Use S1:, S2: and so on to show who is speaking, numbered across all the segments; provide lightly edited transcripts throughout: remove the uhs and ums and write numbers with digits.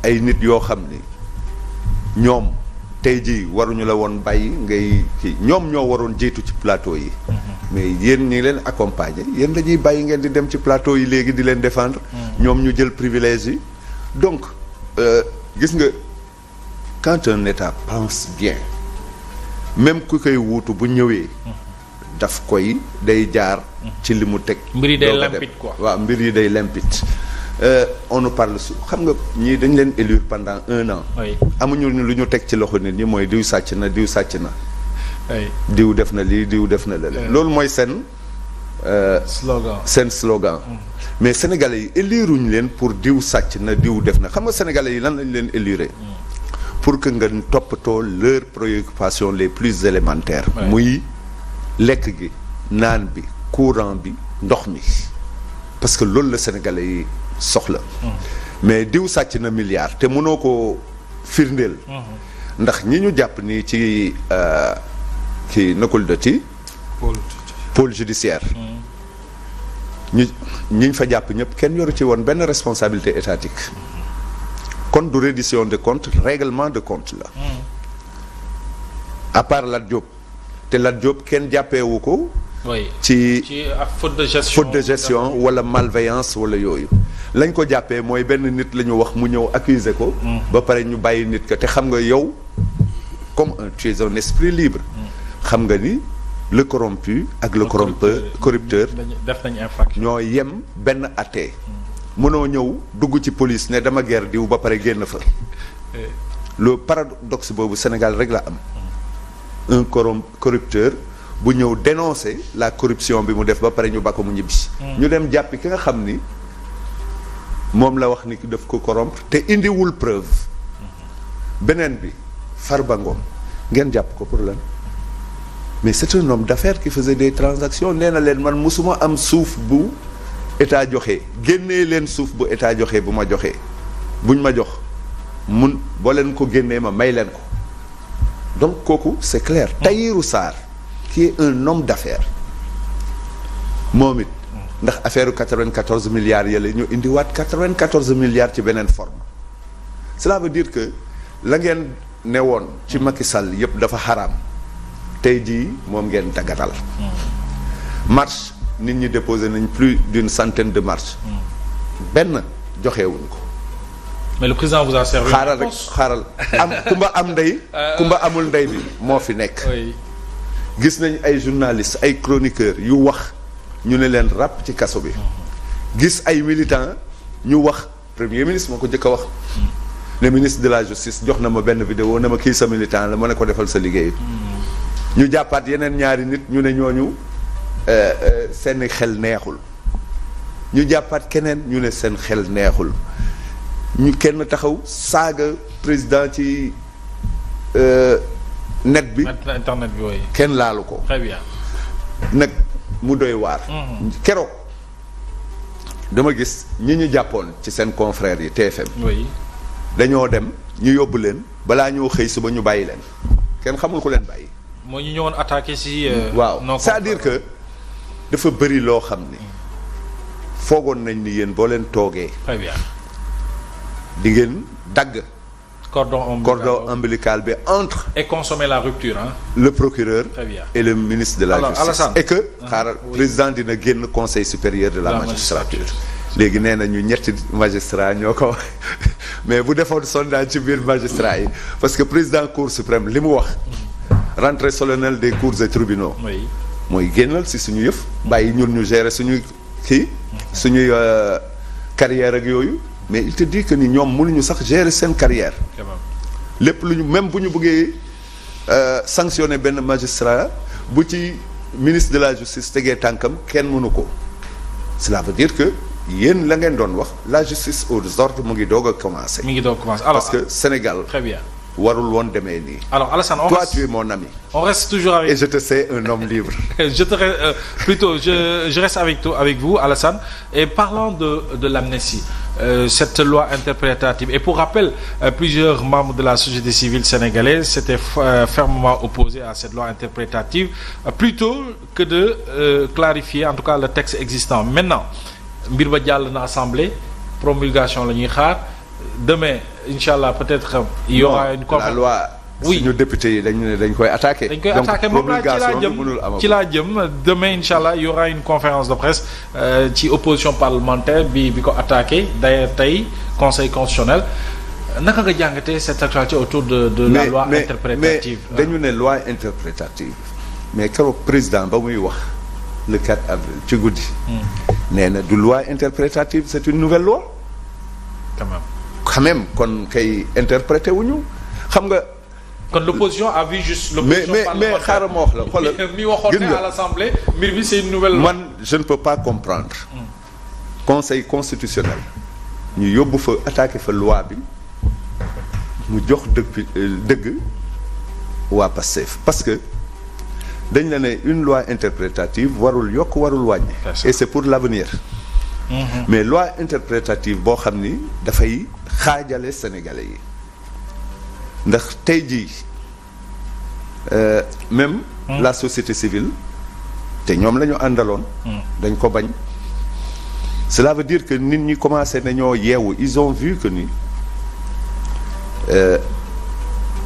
S1: ay nit yoo xam ni ñoom tey jii waruñu la woon bàyyi ngay kii ñoom ñoo waroon jiitu ci plateau yi. mais yéen ñi leen accompagner yéen dañuy bàyyi ngeen di dem ci plateau yi léegi di leen défendre. ñoom ñu jël privilège yi. donc gis nga quand un état pense bien même ku koy wuutu bu ñëwee. daf koy day jaar. ci li mu teg.
S2: mbir yi day limpide quoi.
S1: waaw mbir yi day limpide. on nous parle xam nga ñii dañ leen élire pendant 1 an.
S2: oui
S1: amuñu lu ñu teg ci loxo nit ñi mooy diw sàcc na diw sàcc na.
S2: oui
S1: diw def na lii diw def na la. loolu mooy seen. slogan. mais sénégalais yi éliruñ leen pour diw sàcc na diw def na xam nga sénégalais yi lan lañ leen élire. pour que nga toppatoo leurs préoccupations les plus élémentaires. muy lekk gi naan bi courant bi ndox mi parce que loolu la sénégalais yi soxla. mais diw sàcc na milliard te mënoo ko firndeel. ndax ñi ñu jàpp nii ci nakul da ci pôle judiciaire ñiñ fa jàpp ñëpp kenn yoru ci woon benn responsabilité étatique. kon du reddition de compte règlement de compte la. à part Lat Diop te Lat Diop kenn jàppeewu ko. ci
S2: faute de gestion
S1: wala malveillance wala yooyu. lañ ko jàppee mooy benn nit la ñu wax mu ñëw accuser ko. ba pare ñu bàyyi nit ka te xam nga yow comme tu es un esprit libre. xam nga ni le corrompu ak le corrupteur
S2: def nañu infraction
S1: ñoo yem benn atte. mënoo ñëw dugg ci police ne dama guerre diw ba pare génn fa. le paradoxe boobu Sénégal rek la am. un corrupteur bu ñëw dénoncer la corruption bi mu def ba pare ñu ba ko mu ñibbi. ñu dem jàppi ki nga xam ni moom la wax ni daf ko corrompre te indiwul preuve. beneen bi Farba Ngom ngeen jàpp ko pour lan mais c'est un homme d'affaires qui faisait des transactions nee na leen man musuma am suuf bu état joxe génnee leen suuf bu état joxe bu ma joxee buñ ma jox mun boo leen ko génnee ma may leen ko donc kooku c'est clair. Tahirou Sarr qui est un homme d'affaires moom it ndax affaire 94 milliards yële ñu indiwaat 94 milliards ci beneen forme cela veut dire que la ngeen ne woon ci Macky Sall yëpp dafa xaraam tey jii moom ngeen daggatal. marche nit ñi déposé nañ plus d'une centaine de marches. benn joxewuñ ko.
S2: mais le président vous a servi.
S1: xaaral am kumba am ndey. kumba amul ndey bi moo fi nekk. gis nañ ay journalistes ay chroniqueurs yu wax ñu ne leen ràpp ci kaso bi. gis ay militants ñu wax premier ministre moo ko njëkk a wax. le ministre de la justice jox na ma benn vidéo na ma kii sa militant la ma ne ko defal sa liggéey. ñu jàppaat yeneen ñaari nit ñu ne ñooñu seen xel neexul. ñu jàppaat keneen ñu ne seen xel neexul. ñu kenn taxaw saaga président ci net bi.
S2: internet bi oui.
S1: kenn laalu ko.
S2: très bien.
S1: nag mu doy waar. keroog dama gis ñi ñu jàppoon ci seen confrères yi TFM.
S2: oui.
S1: dañoo dem ñu yóbbu leen balaa ñoo xëy suba ñu bàyyi leen kenn xamul ku leen bàyyi.
S2: moo ñu ñëwoon attaqué si.
S1: waaw c'est-à-dire que dafa bëri loo xam ni foogoon nañ ni yéen boo leen toogee.
S2: très bien.
S1: di ngeen dagg.
S2: cordon
S1: ombilical bi entre.
S2: et consommer la rupture hein.
S1: le procureur.
S2: très bien.
S1: et le ministre de la justice.
S2: Alassane.
S1: et que xaaral président dina génn conseil supérieur de la magistrature. léegi nee na ñu ñetti magistrat ñoo ko mais bu defoon sondage ci biir magistrat yi parce que président cour suprême li mu wax. rentrée solennelle des cours et tribunaux.
S2: oui.
S1: mooy génnal si suñu yëf. bàyyi ñun ñu gérer suñuy kii. suñuy carrière ak yooyu. mais il te dit que ni ñoom mënuñu sax gérer seen carrière. lépp lu ñu même bu ñu bëggee sanctionner benn magistrat bu ci ministre de la justice tegee tànkam kenn mënu ko. cela veut dire que yéen la ngeen doon wax la justice aux ordres mu ngi doog a commencer.
S2: mi ngi doog a commencer alors
S1: parce que Sénégal.
S2: très bien.
S1: warul woon demee nii.
S2: alors Alassane
S1: toi tu es mon ami.
S2: on reste toujours avec.
S1: et je te sais un homme libre.
S2: je reste avec vous Alassane et parlant de l'amnistie cette loi interprétative et pour rappel plusieurs membres de la société civile sénégalaise s'étaient fermement opposés à cette loi interprétative plutôt que de clarifier en tout cas le texte existant maintenant mbir ba jàll na assemblée promulgation la ñuy xaar demain inchallah peut-être il y aura une conférence.
S1: La loi.
S2: Oui
S1: suñu député yi dañ koy attaqué.
S2: dañ koy attaqué moom ci laa jëm demain inchallah il y aura une conférence de presse ci opposition parlementaire bi ko attaqué d'ailleurs tey conseil constitutionnel naka nga jàngatee cette actualité autour de la loi interprétative.
S1: mais dañu ne loi interprétative mais keroog président ba muy wax le 4 avril ci guddi. nee na du loi interprétative c'est une nouvelle loi. quand même kon kay interprété wuñu xam nga.
S2: kon l'opposition a vu juste l'opposition
S1: mais xaaral ma wax la xoolal
S2: mi waxoon ne à l'Assemblée mbir bi c'est une nouvelle loi.
S1: man je ne peux pas comprendre. conseil constitutionnel ñu yóbbu fa attaqué fa loi bi mu jox dëgg waa Pastef parce que dañ la ne une loi interprétative warul yokk warul wàññi. et c'est pour l'avenir. mais loi interprétative boo xam ni dafay xaajale sénégalais yi. ndax tey jii même la société civile te ñoom la ñu àndaloon dañ ko bañ cela veut dire que nit ñi commencé nañoo yeewu ils ont vu que ni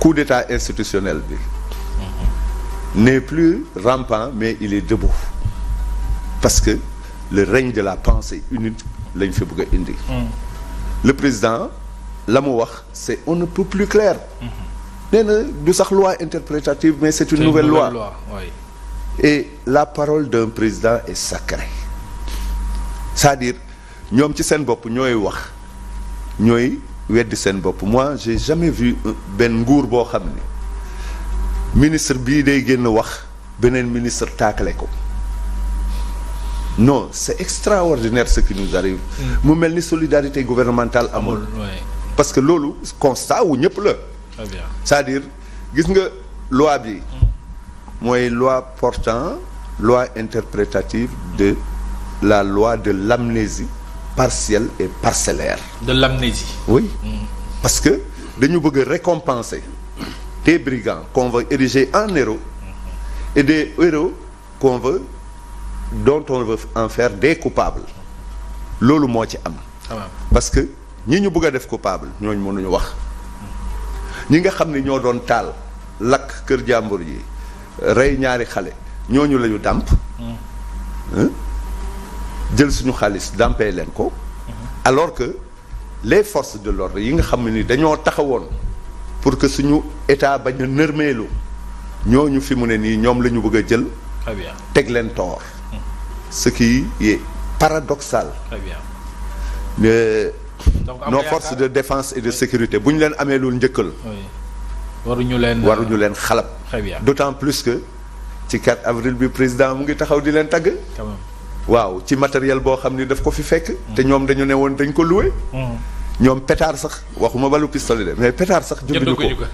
S1: coup d'état institutionnel bi n'est plus rampant mais il est debout parce que le règne de la pensée unique lañ fi bëgg a indi le président la mu wax c'est on ne peut plus clair nee na du sax loi interprétative mais c'est une nouvelle loi
S2: oui.
S1: et la parole d'un président est sacrée c'est-à-dire ñoom ci seen bopp ñooy wax ñooy weddi seen bopp moi j'ai jamais vu benn nguur boo xam ne ministre bii day génn wax beneen ministre taakale ko non c'est extraordinaire ce qui nous arrive mu mel ni solidarité gouvernementale amul parce que loolu constat wu ñëpp la. Très bien. C'est-à-dire gis nga loi bi mooy loi portant loi interprétative de la loi de l'amnésie partielle et parcellaire.
S2: De l'amnésie.
S1: Oui. Parce que dañu bëgg a récompenser des brigands qu'on veut ériger en héros et des héros dont on veut en faire des coupables loolu moo ci am. parce que ñi ñu bëgg a def coupable ñooñu mënuñu wax ñi nga xam ne ñoo doon taal lakk kër jàmbur yi rey ñaari xale ñooñu la ñu dàmp jël suñu xaalis dàmpee leen ko alors que les forces de l'ordre yi nga xam ne ni dañoo taxawoon pour que suñu état bañ a nërmeelu ñooñu fi mu ne nii ñoom la ñu bëgg a jël teg leen tort ce qui est paradoxal.
S2: Très bien.
S1: Nos forces de défense et de sécurité bu ñu leen amee loolu njëkkal.
S2: waruñu
S1: leen xalab.
S2: Très bien.
S1: D'autant plus que ci 4 avril bi président mu ngi taxaw di leen tagg.
S2: Quand même.
S1: waaw ci matériel boo xam ni daf ko fi fekk. te ñoom dañu ne woon dañ ko loué. ñoom pétard sax waxuma balu pistolet de mais pétard sax. jënduñu ko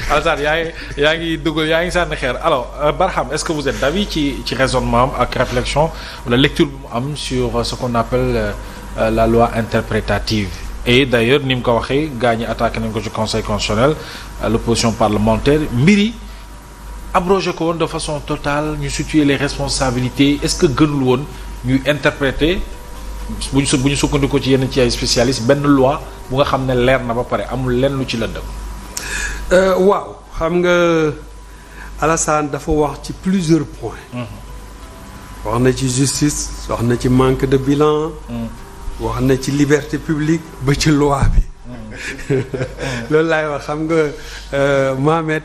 S2: Alassane yaa ngi sànni xeer alors Barham est-ce que vous êtes d'avis ci raisonnement am ak réflexion wala lecture bu mu am sur ce qu'on appelle la loi interprétative et d'ailleurs ni mu ko waxee gaa ñi attaqué nañ ko ci conseil constitutionnel l'opposition parlementaire mbir yi abrogé ko woon de façon totale ñu situer les responsabilités est-ce que gënul woon ñuy interpréter bu ñu sukkandiku ci yenn ci ay spécialistes benn loi bu nga xam ne leer na ba pare amul lenn lu ci lëndëm.
S3: waaw xam nga Alassane dafa wax ci plusieurs points. wax na ci justice wax na ci manque de bilan. wax na ci liberté publique ba ci loi bi. loolu laay wax xam nga Mohamed